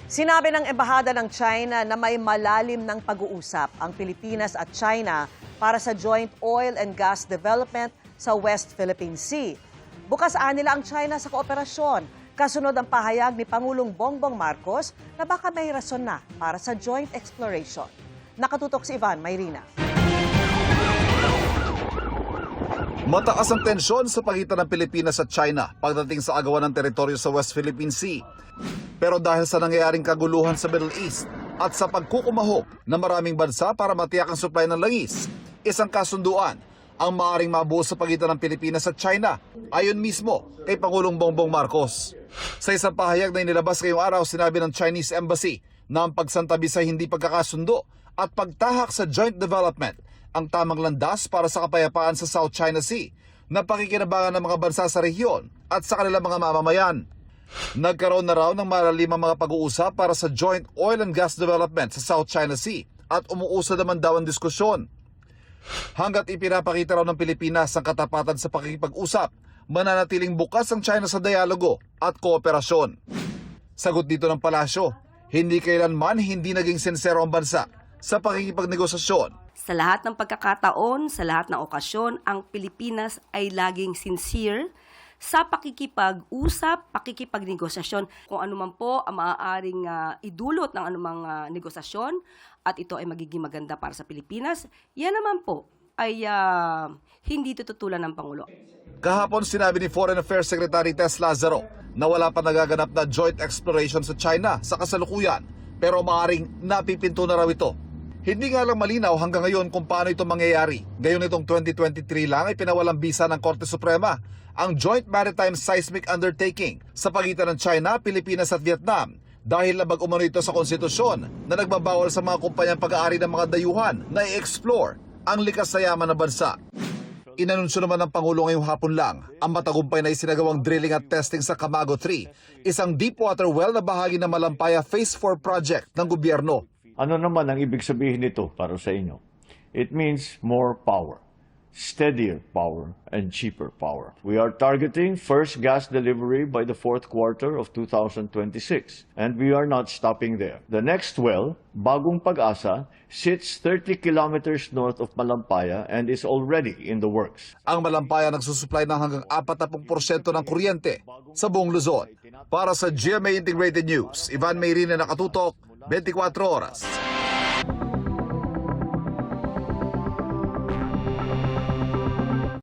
Sinabi ng Embahada ng China na may malalim ng pag-uusap ang Pilipinas at China para sa joint oil and gas development sa West Philippine Sea. Bukas nila ang China sa kooperasyon, kasunod ang pahayag ni Pangulong Bongbong Marcos na baka may rason na para sa joint exploration. Nakatutok si Ivan Mayrina. Mataas ang tensyon sa pagitan ng Pilipinas at China pagdating sa agawan ng teritoryo sa West Philippine Sea. Pero dahil sa nangyayaring kaguluhan sa Middle East at sa pagkukumahog ng maraming bansa para matiyak ang supply ng langis, isang kasunduan ang maaaring mabuo sa pagitan ng Pilipinas at China, ayon mismo kay Pangulong Bongbong Marcos. Sa isang pahayag na inilabas ngayong araw, sinabi ng Chinese Embassy na ang pagsantabi sa hindi pagkakasundo at pagtahak sa joint development ang tamang landas para sa kapayapaan sa South China Sea na pakikinabangan ng mga bansa sa rehiyon at sa kanilang mga mamamayan. Nagkaroon na raw ng malalimang mga pag-uusap para sa joint oil and gas development sa South China Sea at umuusad naman daw ang diskusyon. Hanggat ipinapakita raw ng Pilipinas ang katapatan sa pakikipag-usap, mananatiling bukas ang China sa dialogo at kooperasyon. Sagot dito ng palasyo, hindi kailanman hindi naging sincero ang bansa sa pakikipagnegosasyon. Sa lahat ng pagkakataon, sa lahat ng okasyon, ang Pilipinas ay laging sincere sa pakikipag-usap, pakikipagnegosasyon. Kung ano man po ang maaaring idulot ng anumang negosasyon at ito ay magiging maganda para sa Pilipinas, yan naman po ay hindi tututulan ng Pangulo. Kahapon sinabi ni Foreign Affairs Secretary Tess Lazaro na wala pa nagaganap na joint exploration sa China sa kasalukuyan, pero maaaring napipinto na raw ito. Hindi nga lang malinaw hanggang ngayon kung paano ito mangyayari. Gayon itong 2023 lang ay pinawalang bisa ng Korte Suprema ang Joint Maritime Seismic Undertaking sa pagitan ng China, Pilipinas at Vietnam dahil labag umano ito sa konstitusyon na nagbabawal sa mga kumpanyang pag-aari ng mga dayuhan na i-explore ang likas na yaman ng bansa. Inanunsyo naman ng Pangulo ngayong hapon lang ang matagumpay na isinagawang drilling at testing sa Camago 3, isang deepwater well na bahagi ng Malampaya Phase 4 project ng gobyerno. Ano naman ang ibig sabihin nito para sa inyo? It means more power, steadier power, and cheaper power. We are targeting first gas delivery by the fourth quarter of 2026, and we are not stopping there. The next well, Bagong Pag-asa, sits 30 kilometers north of Malampaya and is already in the works. Ang Malampaya nagsusupply ng hanggang 40% ng kuryente sa buong Luzon. Para sa GMA Integrated News, Ivan Mayrina, nakatutok, 24 oras.